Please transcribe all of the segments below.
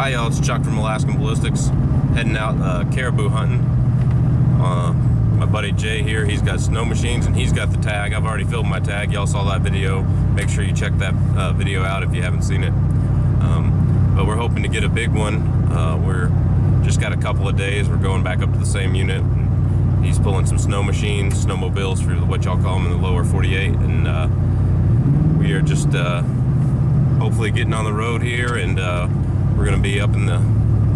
Hi y'all, it's Chuck from Alaskan Ballistics, heading out caribou hunting. My buddy Jay here, he's got snow machines and he's got the tag. I've already filmed my tag. Y'all saw that video. Make sure you check that video out if you haven't seen it. But we're hoping to get a big one. We're just got a couple of days. We're going back up to the same unit. He's pulling some snow machines, snowmobiles for what y'all call them in the lower 48, and we are just hopefully getting on the road here, and we're going to be up in the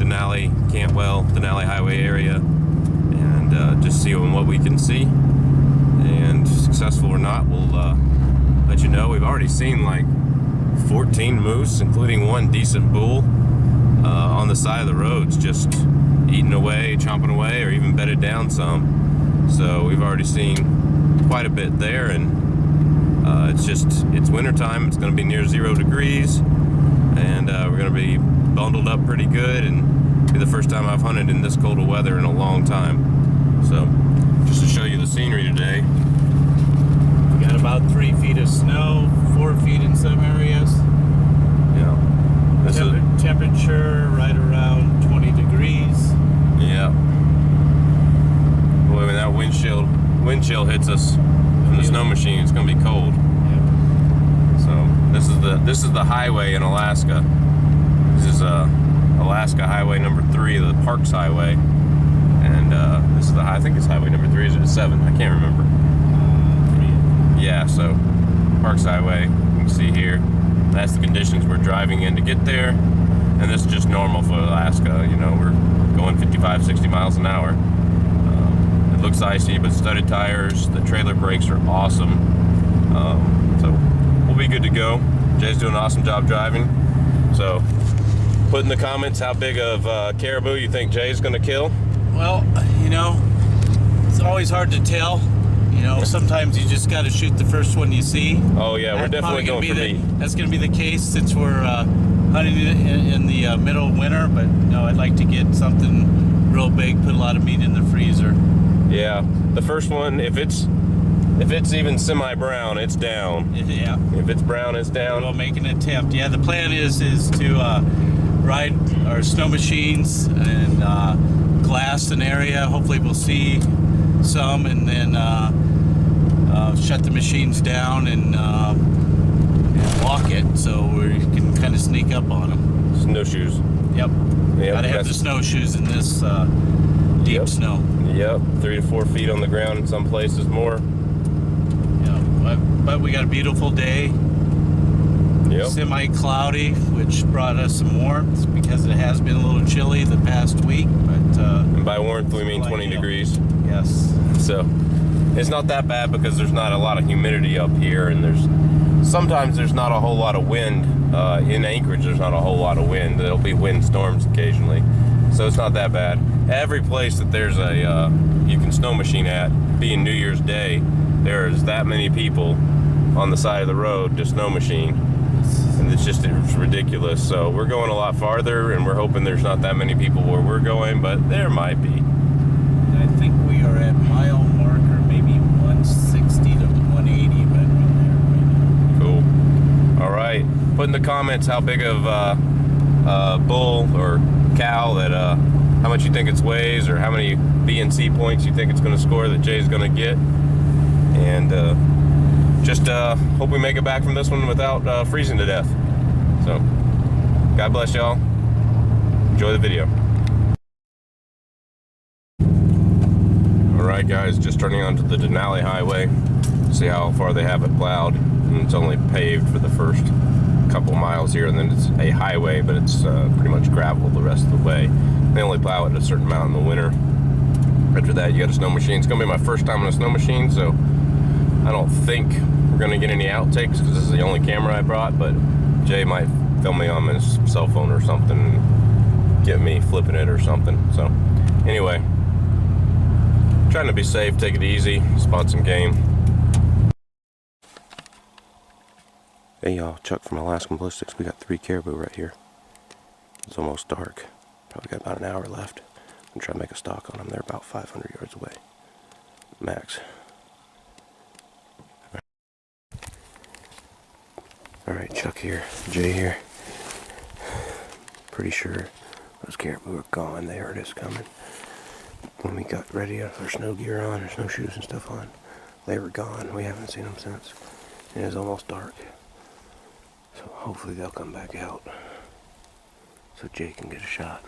Denali, Denali Highway area, and just seeing what we can see. And successful or not, we'll let you know. We've already seen like 14 moose, including one decent bull, on the side of the roads, just eating away, chomping away, or even bedded down some. So we've already seen quite a bit there, and it's winter time. It's going to be near 0 degrees, and we're going to be bundled up pretty good, and be the first time I've hunted in this cold of weather in a long time. So just to show you the scenery today, we got about 3 feet of snow, 4 feet in some areas. Yeah, this is temperature right around 20 degrees. Yeah. Boy, when that wind chill hits us from the snow machine, it's gonna be cold. Yep. So this is the highway in Alaska. This is Alaska Highway number 3, the Parks Highway, and this is I think it's Highway number 3. Is it 7? I can't remember. 3. Yeah. So Parks Highway. You can see here. That's the conditions we're driving in to get there, and this is just normal for Alaska. You know, we're going 55, 60 miles an hour. It looks icy, but studded tires. The trailer brakes are awesome. So we'll be good to go. Jay's doing an awesome job driving. So put in the comments how big of caribou you think Jay's gonna kill. Well, you know, it's always hard to tell. You know, sometimes you just got to shoot the first one you see. Oh yeah, we're definitely going for meat. That's going to be the case since we're hunting in the middle of winter. But no, I'd like to get something real big, put a lot of meat in the freezer. Yeah, the first one, if it's even semi-brown, it's down. Yeah. If it's brown, it's down. We'll make an attempt. Yeah, the plan is to ride our snow machines and glass an area. Hopefully we'll see some, and then shut the machines down and walk it, so we can kind of sneak up on them. Snowshoes. Yep. Gotta have the snowshoes in this deep snow. Yep, 3 to 4 feet on the ground in some places more. Yeah, but we got a beautiful day. Yep. Semi-cloudy, which brought us some warmth because it has been a little chilly the past week. But and by warmth we mean 20 degrees. Yes. So it's not that bad because there's not a lot of humidity up here, and sometimes there's not a whole lot of wind. In Anchorage there's not a whole lot of wind. There'll be wind storms occasionally, so it's not that bad. Every place that there's a you can snow machine at, being New Year's Day, there's that many people on the side of the road to snow machine, and it's ridiculous. So we're going a lot farther, and we're hoping there's not that many people where we're going, but there might be. I think we are at mile marker, maybe 160 to 180, but right there. Cool. All right. Put in the comments how big of bull or cow that, how much you think it weighs, or how many B and C points you think it's going to score that Jay's going to get. And just hope we make it back from this one without freezing to death. So, God bless y'all. Enjoy the video. Alright guys, just turning onto the Denali Highway. See how far they have it plowed. And it's only paved for the first couple miles here, and then it's a highway, but it's pretty much gravel the rest of the way. They only plow it a certain amount in the winter. After that you got a snow machine. It's going to be my first time on a snow machine, so I don't think we're going to get any outtakes because this is the only camera I brought, but Jay might film me on his cell phone or something and get me flipping it or something. So anyway, trying to be safe, take it easy, spot some game. Hey y'all, Chuck from Alaskan Ballistics. We got 3 caribou right here. It's almost dark. Probably got about an hour left. I'm gonna try to make a stalk on them. They're about 500 yards away, max. Alright, Chuck here, Jay here. pretty sure those caribou were gone. They heard us coming. When we got ready with our snow gear on, our snowshoes and stuff on, they were gone. We haven't seen them since. It is almost dark. So hopefully they'll come back out so Jay can get a shot.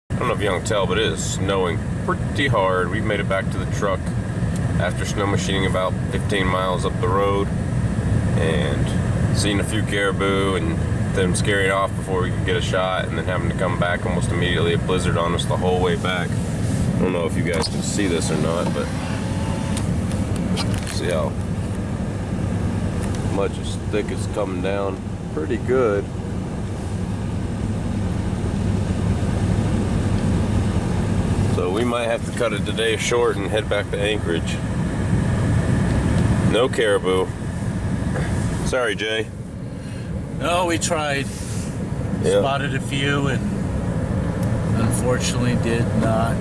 I don't know if you can tell, but it is snowing pretty hard. We made it back to the truck after snow machining about 15 miles up the road and seen a few caribou and them scaring off before we could get a shot, and then having to come back almost immediately. A blizzard on us the whole way back. I don't know if you guys can see this or not, but see how much is thick it's coming down. Pretty good. So we might have to cut it today short and head back to Anchorage. No caribou. Sorry, Jay. No, we tried. Yeah. Spotted a few and unfortunately did not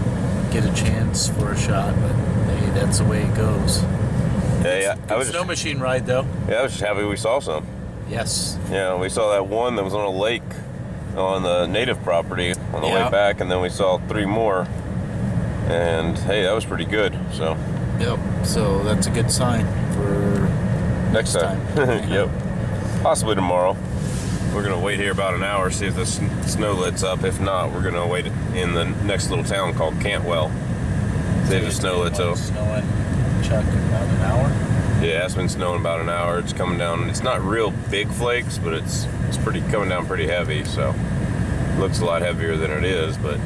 get a chance for a shot, but hey, that's the way it goes. Hey, I was Snow machine ride though. Yeah, I was just happy we saw some. Yes. Yeah, we saw that one that was on a lake on the native property on the way Yep. back, and then we saw 3 more. And hey, that was pretty good. So Yep. So that's a good sign for next time. Yep. Possibly tomorrow. We're gonna wait here about an hour, see if the snow lets up. If not, we're gonna wait in the next little town called Cantwell. See if the snow lets up. Snowing, Chuck, about an hour. Yeah, it's been snowing about an hour. It's coming down. It's not real big flakes, but it's pretty coming down pretty heavy. So looks a lot heavier than it is, but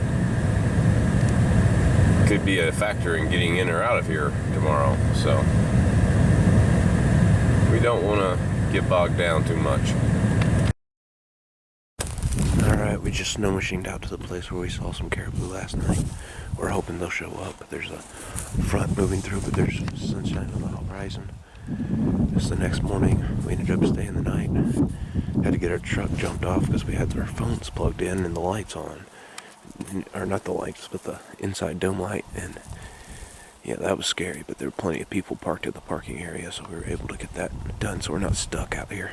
could be a factor in getting in or out of here tomorrow. So we don't want to get bogged down too much. Alright, we just snow machined out to the place where we saw some caribou last night. We're hoping they'll show up. There's a front moving through, but there's sunshine on the horizon. Just the next morning, we ended up staying the night. Had to get our truck jumped off because we had our phones plugged in and the lights on. Or not the lights, but the inside dome light. And yeah, that was scary, but there were plenty of people parked at the parking area, so we were able to get that done, so we're not stuck out here.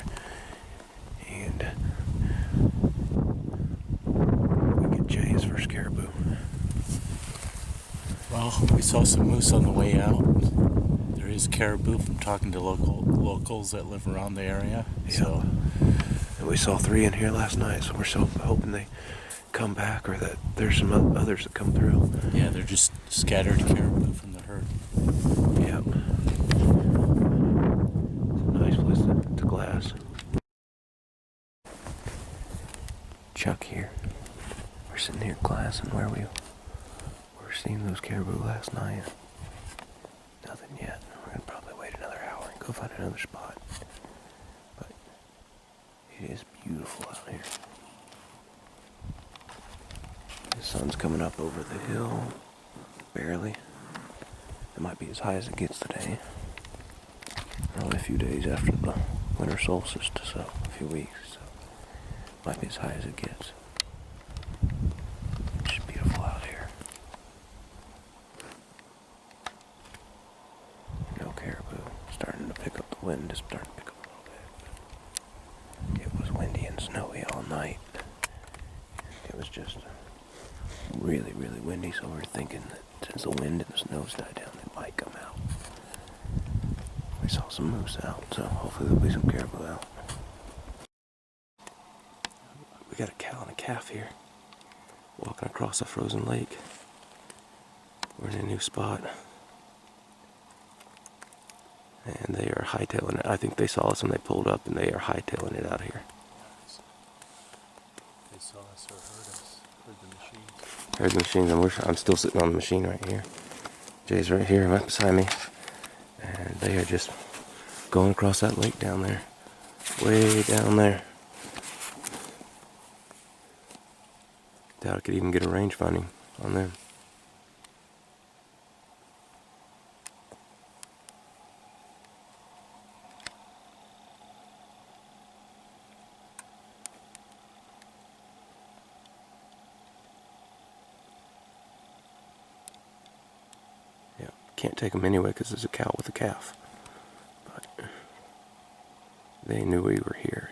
And we get Jay his first caribou. Well, we saw some moose on the way out. There is caribou from talking to locals that live around the area. Yeah. So, and we saw 3 in here last night, so we're so hoping they come back, or that there's some others that come through. yeah, they're just scattered caribou from the herd. Yep. Nice place to glass. Chuck here. We're sitting here glassing where we were seeing those caribou last night. Nothing yet. We're gonna probably wait another hour and go find another spot. But it is beautiful out here. The sun's coming up over the hill, barely. It might be as high as it gets today. We're only a few days after the winter solstice, so a few weeks, so might be as high as it gets. It's just beautiful out here. No caribou. Starting to pick up the wind, is starting to pick up a little bit. It was windy and snowy all night. It was just really, really windy, so we're thinking that since the wind and the snow's died down, they might come out. We saw some moose out, so hopefully there'll be some caribou out. We got a cow and a calf here, walking across a frozen lake. We're in a new spot, and they are hightailing it. I think they saw us when they pulled up, and they are hightailing it out of here. They saw us or heard us, heard the machines. Heard the machines, and I'm still sitting on the machine right here. Jay's right here, right beside me. And they are just going across that lake down there. Way down there. Doubt I could even get a range finding on them. Can't take them anyway because there's a cow with a calf. But they knew we were here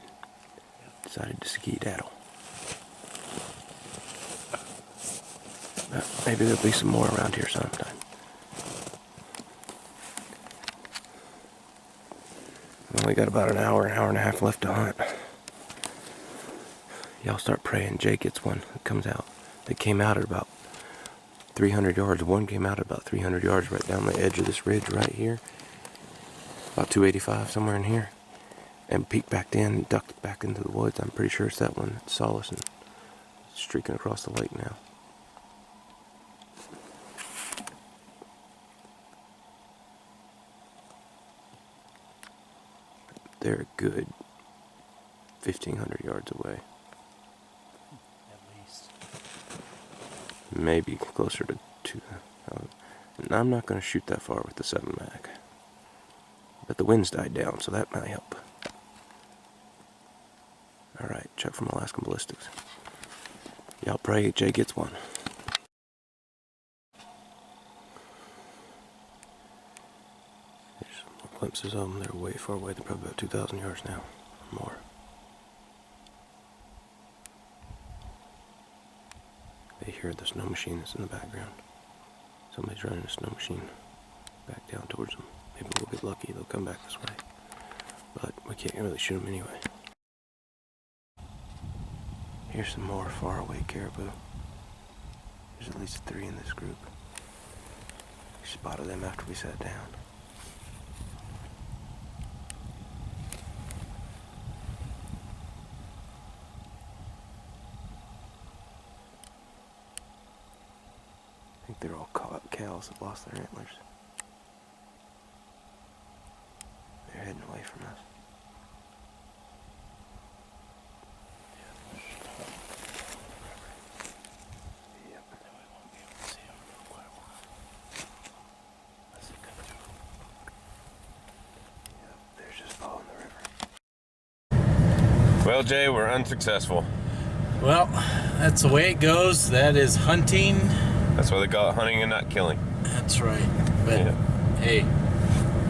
and decided to skedaddle. Maybe there'll be some more around here sometime. We only got about an hour and a half left to hunt. Y'all start praying Jay gets one that comes out. They came out at about 300 yards. One came out at about 300 yards right down the edge of this ridge right here. About 285, somewhere in here. And peeked back in, ducked back into the woods. I'm pretty sure it's that one that saw us and streaking across the lake now. They're a good 1,500 yards away. At least. Maybe closer to 2. I'm not going to shoot that far with the 7 mag. But the wind's died down, so that might help. Alright, check from Alaskan Ballistics. Y'all pray Jay gets one. There's some more glimpses of them. They're way far away. They're probably about 2,000 yards now. Or more. They hear the snow machine that's in the background. Somebody's running a snow machine back down towards them. Maybe we'll get lucky. They'll come back this way. But we can't really shoot them anyway. Here's some more far away caribou. There's at least 3 in this group. We spotted them after we sat down. I think they're all cows that lost their antlers. They're heading away from us. Well, Jay, we're unsuccessful. Well, that's the way it goes. That is hunting. That's why they call it hunting and not killing. That's right. But Yeah. hey,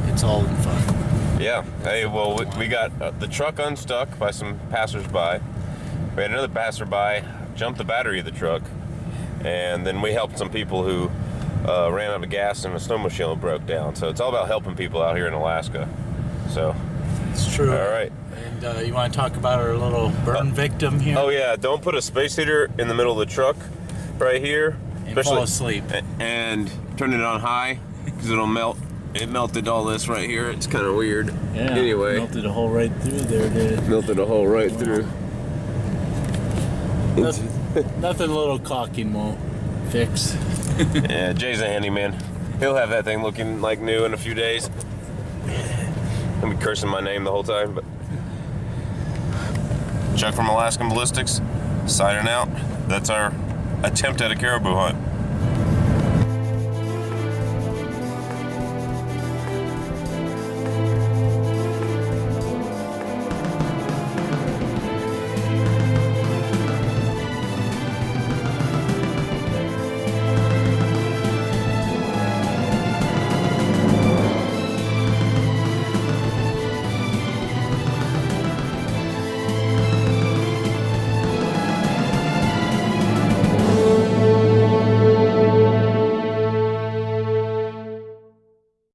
it's all in fun. Yeah. Hey, well, we got the truck unstuck by some passersby. We had another passerby jump the battery of the truck, and then we helped some people who ran out of gas and a snow machine broke down. So it's all about helping people out here in Alaska. So. It's true. All right. And you want to talk about our little burn victim here? Oh yeah, don't put a space heater in the middle of the truck right here. And fall asleep. And turn it on high, because it'll melt. It melted all this right here. It's kind of weird. Yeah, anyway. melted a hole right through there, did it? Melted a hole right through. Nothing a little caulking won't fix. Yeah, Jay's a handyman. He'll have that thing looking like new in a few days. I'll be cursing my name the whole time, but Chuck from Alaskan Ballistics, signing out. That's our attempt at a caribou hunt.